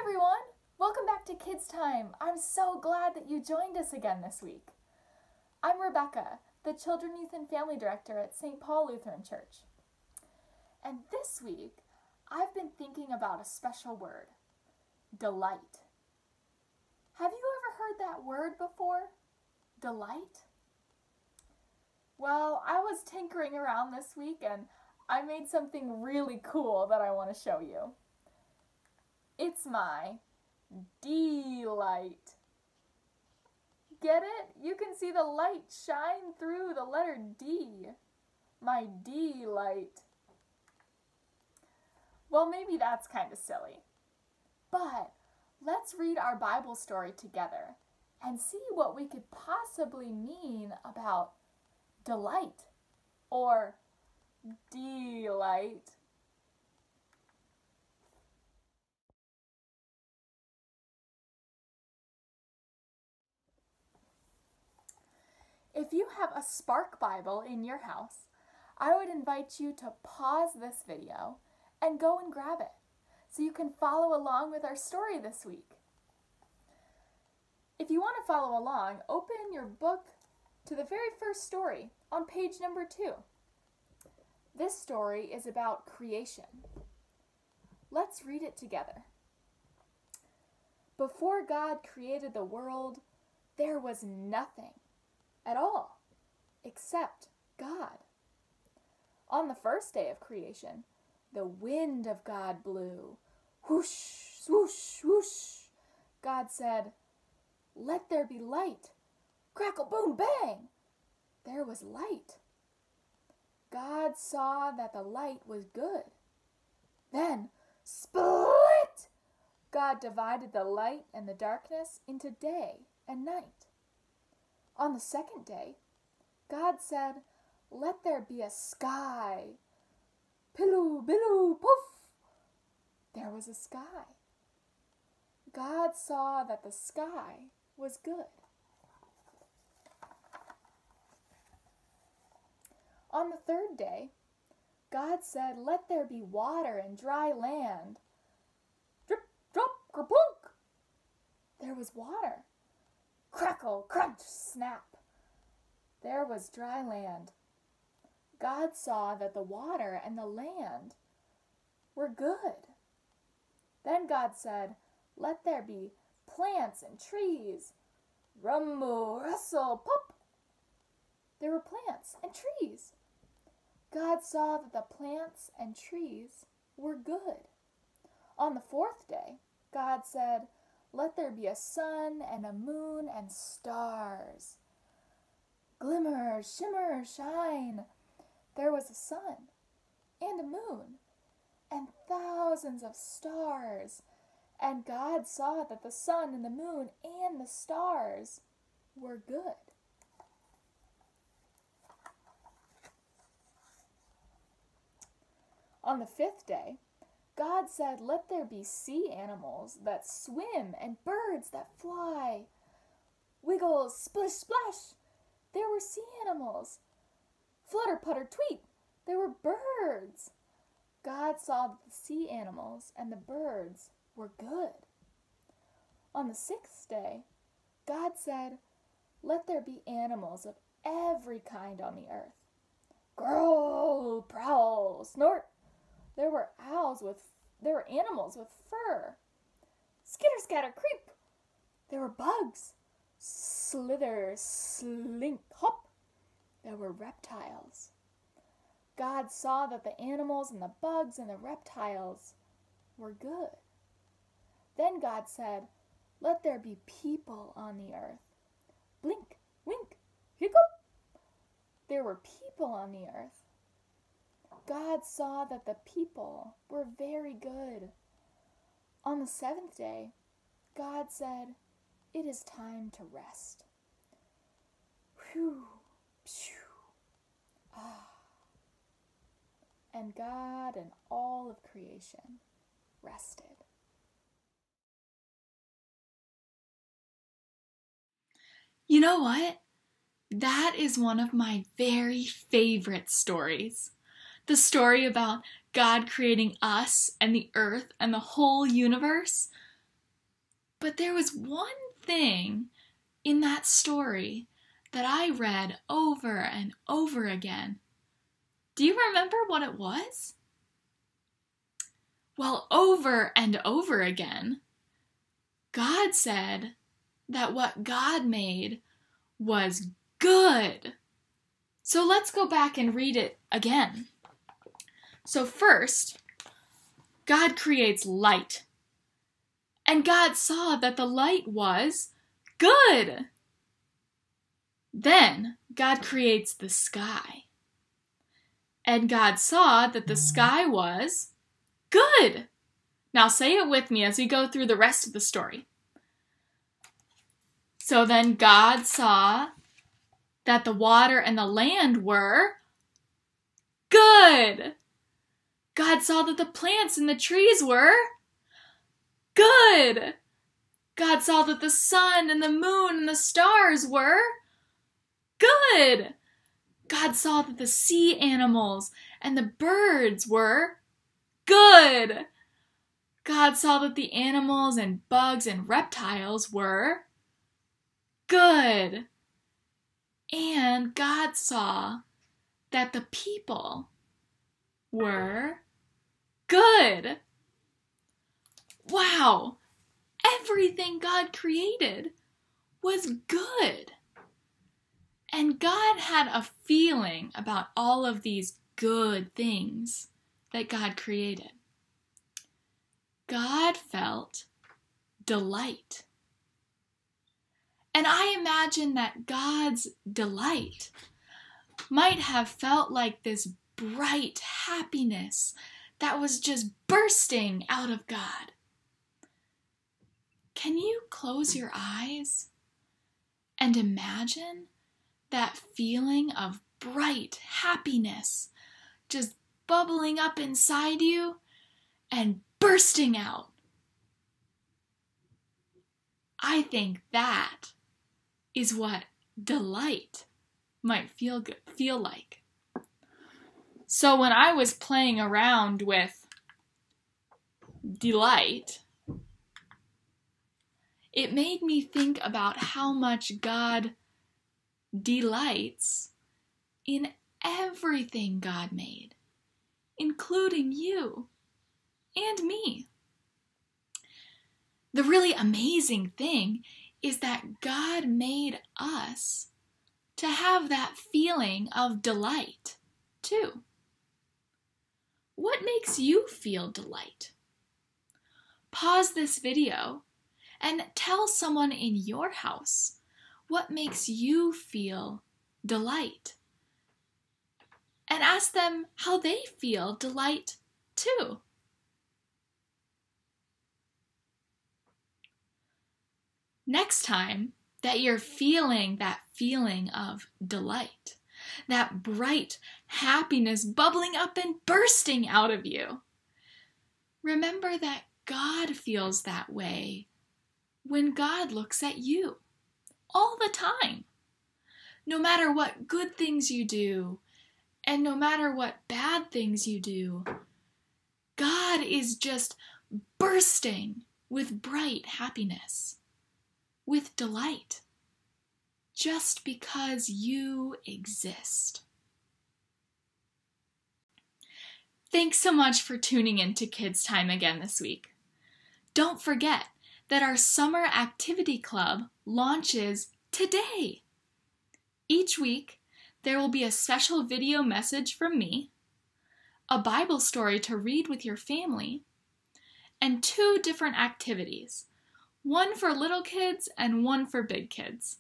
everyone! Welcome back to Kids Time. I'm so glad that you joined us again this week. I'm Rebekah, the Children, Youth, and Family Director at St. Paul Lutheran Church. And this week, I've been thinking about a special word, delight. Have you ever heard that word before? Delight? Well, I was tinkering around this week and I made something really cool that I want to show you. It's my D-light. Get it? You can see the light shine through the letter D. My D-light. Well, maybe that's kind of silly. But let's read our Bible story together and see what we could possibly mean about delight or delight. If you have a Spark Bible in your house, I would invite you to pause this video and go and grab it so you can follow along with our story this week. If you want to follow along, open your book to the very first story on page number 2. This story is about creation. Let's read it together. Before God created the world, there was nothing at all, except God. On the first day of creation, the wind of God blew. Whoosh, swoosh, whoosh. God said, "Let there be light." Crackle, boom, bang! There was light. God saw that the light was good. Then, split! God divided the light and the darkness into day and night. On the second day, God said, "Let there be a sky." Pillow, billow, poof! There was a sky. God saw that the sky was good. On the third day, God said, "Let there be water and dry land." Drip, drop, kerplunk! There was water. Crackle, crunch, snap. There was dry land. God saw that the water and the land were good. Then God said, "Let there be plants and trees." Rumble, rustle, pop. There were plants and trees. God saw that the plants and trees were good. On the fourth day, God said, "Let there be a sun and a moon and stars." Glimmer, shimmer, shine. There was a sun and a moon and thousands of stars. And God saw that the sun and the moon and the stars were good. On the fifth day, God said, "Let there be sea animals that swim and birds that fly." Wiggle, splish, splash. There were sea animals. Flutter, putter, tweet. There were birds. God saw that the sea animals and the birds were good. On the sixth day, God said, "Let there be animals of every kind on the earth. Growl, prowl, snort. There were animals with fur. Skitter, scatter, creep. There were bugs. Slither, slink, hop. There were reptiles. God saw that the animals and the bugs and the reptiles were good. Then God said, "Let there be people on the earth." Blink, wink, hiccup. There were people on the earth. God saw that the people were very good. On the seventh day, God said, "It is time to rest." Whew, phew, ah. And God and all of creation rested. You know what? That is one of my very favorite stories. The story about God creating us and the earth and the whole universe. But there was one thing in that story that I read over and over again. Do you remember what it was? Well, over and over again, God said that what God made was good. So let's go back and read it again. So first, God creates light. And God saw that the light was good. Then God creates the sky. And God saw that the sky was good. Now say it with me as we go through the rest of the story. So then God saw that the water and the land were good. God saw that the plants and the trees were good. God saw that the sun and the moon and the stars were good. God saw that the sea animals and the birds were good. God saw that the animals and bugs and reptiles were good. And God saw that the people were good. Wow! Everything God created was good. And God had a feeling about all of these good things that God created. God felt delight. And I imagine that God's delight might have felt like this bright happiness that was just bursting out of God. Can you close your eyes and imagine that feeling of bright happiness just bubbling up inside you and bursting out? I think that is what delight might feel like. So when I was playing around with delight, it made me think about how much God delights in everything God made, including you and me. The really amazing thing is that God made us to have that feeling of delight too. What makes you feel delight? Pause this video and tell someone in your house what makes you feel delight. And ask them how they feel delight too. Next time that you're feeling that feeling of delight, that bright happiness bubbling up and bursting out of you, remember that God feels that way when God looks at you all the time. No matter what good things you do, and no matter what bad things you do, God is just bursting with bright happiness, with delight, just because you exist. Thanks so much for tuning in to Kids Time again this week. Don't forget that our Summer Activity Club launches today. Each week, there will be a special video message from me, a Bible story to read with your family, and 2 different activities, one for little kids and one for big kids.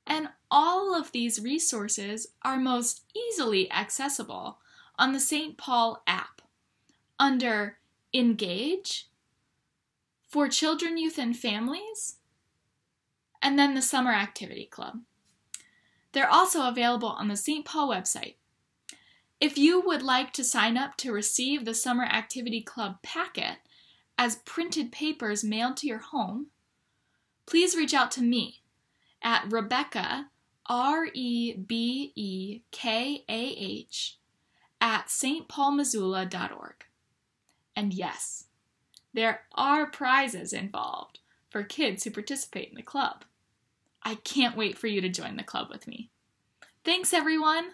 And all of these resources are most easily accessible on the St. Paul app under Engage, for Children, Youth, and Families, and then the Summer Activity Club. They're also available on the St. Paul website. If you would like to sign up to receive the Summer Activity Club packet as printed papers mailed to your home, please reach out to me at Rebekah, REBEKAH, at stpaulmissoula.org. And yes, there are prizes involved, for kids who participate in the club. I can't wait for you to join the club with me. Thanks, everyone!